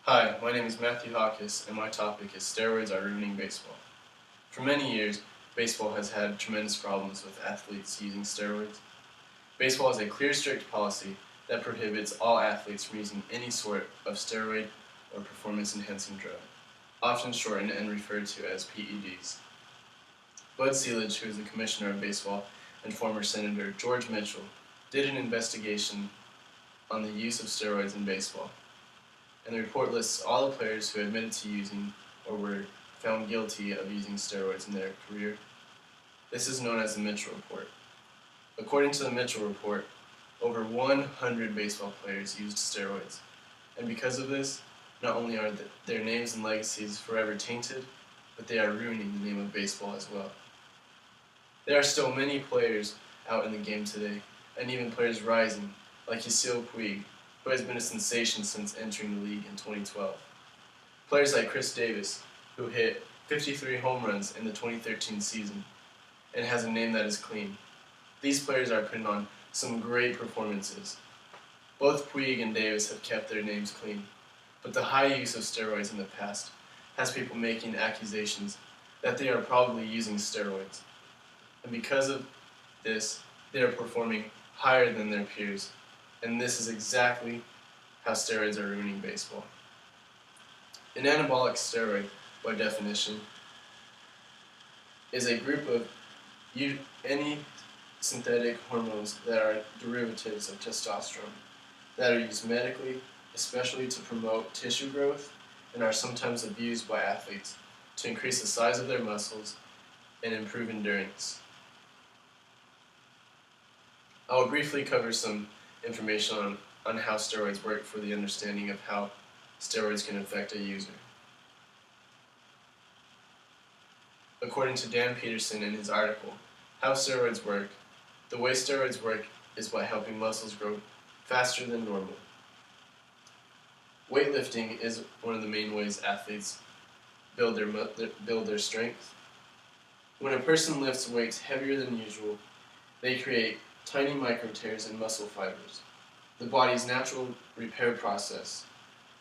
Hi, my name is mjaquez, and my topic is steroids are ruining baseball. For many years, baseball has had tremendous problems with athletes using steroids. Baseball has a clear, strict policy that prohibits all athletes from using any sort of steroid or performance-enhancing drug, often shortened and referred to as PEDs. Bud Selig, who is the commissioner of baseball, and former Senator George Mitchell, did an investigation on the use of steroids in baseball, and the report lists all the players who admitted to using or were found guilty of using steroids in their career. This is known as the Mitchell Report. According to the Mitchell Report, over 100 baseball players used steroids, and because of this, not only are their names and legacies forever tainted, but they are ruining the name of baseball as well. There are still many players out in the game today, and even players rising, like Yasiel Puig, who has been a sensation since entering the league in 2012. Players like Chris Davis, who hit 53 home runs in the 2013 season and has a name that is clean. These players are putting on some great performances. Both Puig and Davis have kept their names clean, but the high use of steroids in the past has people making accusations that they are probably using steroids. And because of this, they are performing higher than their peers. And this is exactly how steroids are ruining baseball. An anabolic steroid, by definition, is a group of any synthetic hormones that are derivatives of testosterone that are used medically, especially to promote tissue growth, and are sometimes abused by athletes to increase the size of their muscles and improve endurance. I will briefly cover some information on how steroids work for the understanding of how steroids can affect a user. According to Dan Peterson in his article, How Steroids Work, the way steroids work is by helping muscles grow faster than normal. Weightlifting is one of the main ways athletes build their strength. When a person lifts weights heavier than usual, they create tiny micro tears in muscle fibers. The body's natural repair process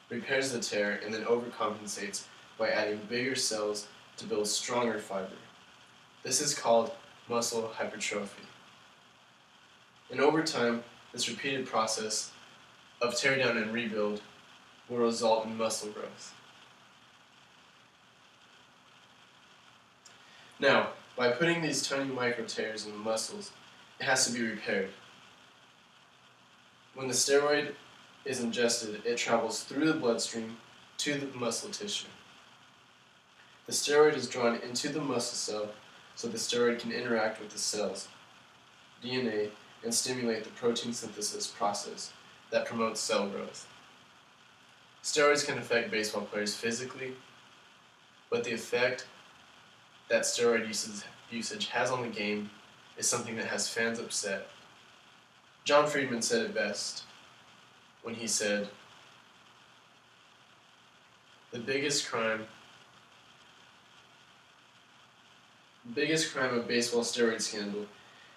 repairs the tear and then overcompensates by adding bigger cells to build stronger fiber. This is called muscle hypertrophy. And over time, this repeated process of teardown and rebuild will result in muscle growth. Now, by putting these tiny micro tears in the muscles, it has to be repaired. When the steroid is ingested, it travels through the bloodstream to the muscle tissue. The steroid is drawn into the muscle cell so the steroid can interact with the cell's DNA and stimulate the protein synthesis process that promotes cell growth. Steroids can affect baseball players physically, but the effect that steroid usage has on the game is something that has fans upset. John Friedman said it best when he said, the biggest crime of baseball steroid scandal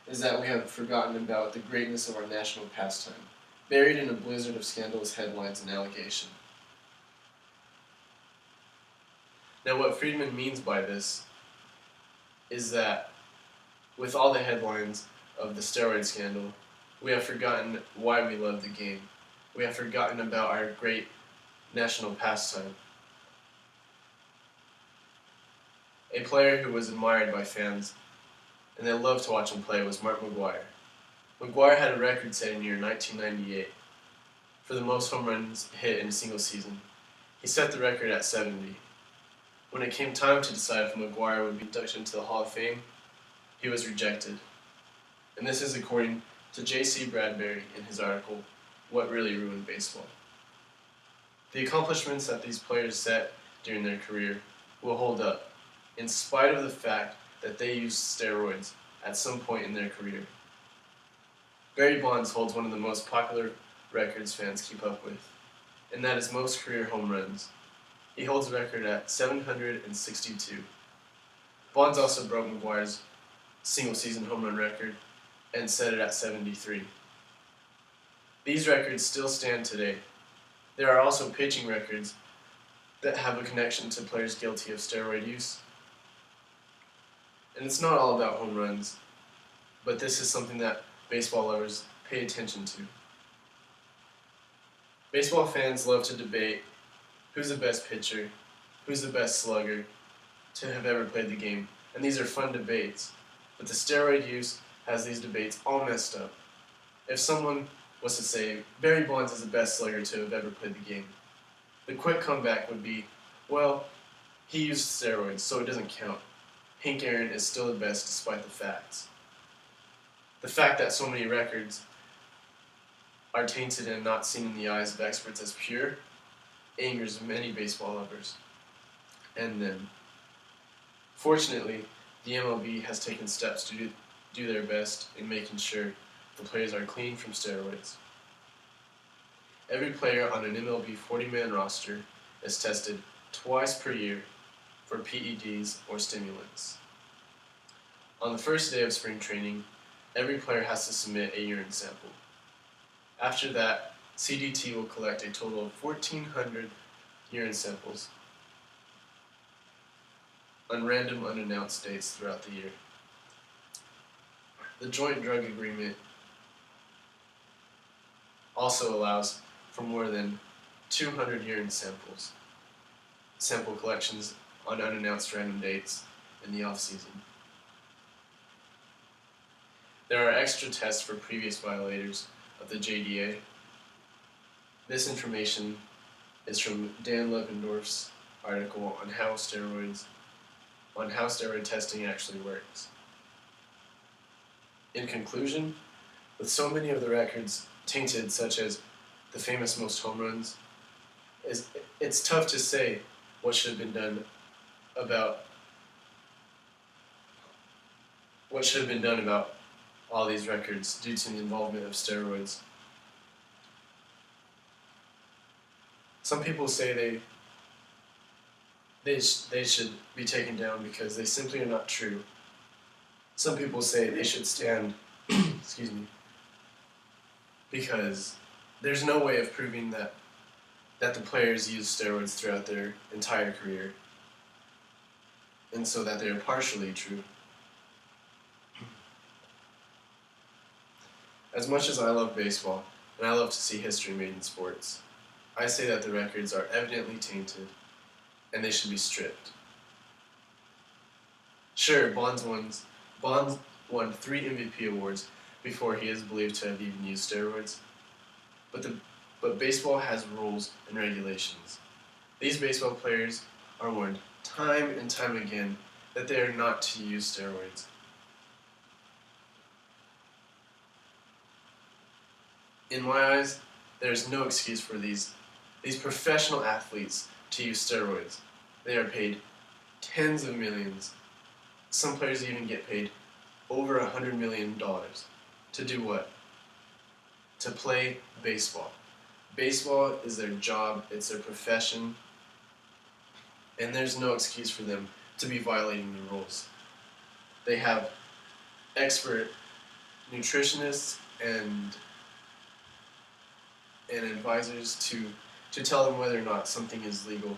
is that we have forgotten about the greatness of our national pastime, buried in a blizzard of scandalous headlines and allegation. Now, what Friedman means by this is that with all the headlines of the steroid scandal, we have forgotten why we love the game. We have forgotten about our great national pastime. A player who was admired by fans and they loved to watch him play was Mark McGwire. McGwire had a record-setting year in 1998 for the most home runs hit in a single season. He set the record at 70. When it came time to decide if McGwire would be inducted into the Hall of Fame, he was rejected. And this is according to J.C. Bradbury in his article, What Really Ruined Baseball. The accomplishments that these players set during their career will hold up, in spite of the fact that they used steroids at some point in their career. Barry Bonds holds one of the most popular records fans keep up with, and that is most career home runs. He holds the record at 762. Bonds also broke McGwire's single-season home run record and set it at 73. These records still stand today. There are also pitching records that have a connection to players guilty of steroid use. And it's not all about home runs, but this is something that baseball lovers pay attention to. Baseball fans love to debate who's the best pitcher, who's the best slugger to have ever played the game, and these are fun debates, but the steroid use has these debates all messed up. If someone was to say, Barry Bonds is the best slugger to have ever played the game, the quick comeback would be, well, he used steroids, so it doesn't count. Hank Aaron is still the best despite the facts. The fact that so many records are tainted and not seen in the eyes of experts as pure angers many baseball lovers. And then, fortunately, the MLB has taken steps to do their best in making sure the players are clean from steroids. Every player on an MLB 40-man roster is tested twice per year for PEDs or stimulants. On the first day of spring training, every player has to submit a urine sample. After that, CDT will collect a total of 1,400 urine samples on random unannounced dates throughout the year. The Joint Drug Agreement also allows for more than 200 urine sample collections on unannounced random dates in the off-season. There are extra tests for previous violators of the JDA. This information is from Dan Levendorf's article on how steroid testing actually works. In conclusion, with so many of the records tainted, such as the famous most home runs, it's tough to say what should have been done about all these records due to the involvement of steroids. Some people say they should be taken down because they simply are not true. Some people say they should stand, excuse me, because there's no way of proving that the players use steroids throughout their entire career, and so that they are partially true. As much as I love baseball, and I love to see history made in sports, I say that the records are evidently tainted, and they should be stripped. Sure, Bonds won 3 MVP awards before he is believed to have even used steroids, but baseball has rules and regulations. These baseball players are warned time and time again that they are not to use steroids. In my eyes, there is no excuse for these professional athletes to use steroids. They are paid tens of millions. Some players even get paid over $100 million. To do what? To play baseball. Baseball is their job, it's their profession, and there's no excuse for them to be violating the rules. They have expert nutritionists and advisors to tell them whether or not something is legal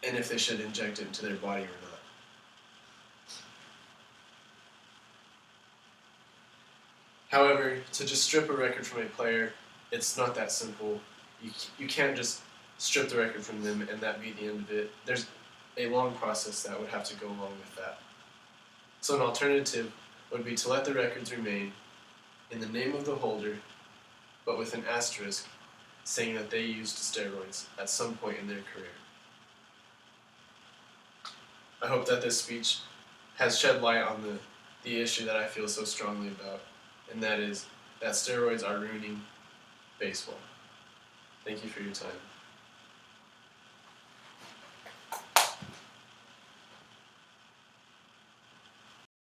and if they should inject it into their body or not. However, to just strip a record from a player, it's not that simple. You can't just strip the record from them and that be the end of it. There's a long process that would have to go along with that. So an alternative would be to let the records remain in the name of the holder, but with an asterisk saying that they used steroids at some point in their career. I hope that this speech has shed light on the issue that I feel so strongly about, and that is that steroids are ruining baseball. Thank you for your time.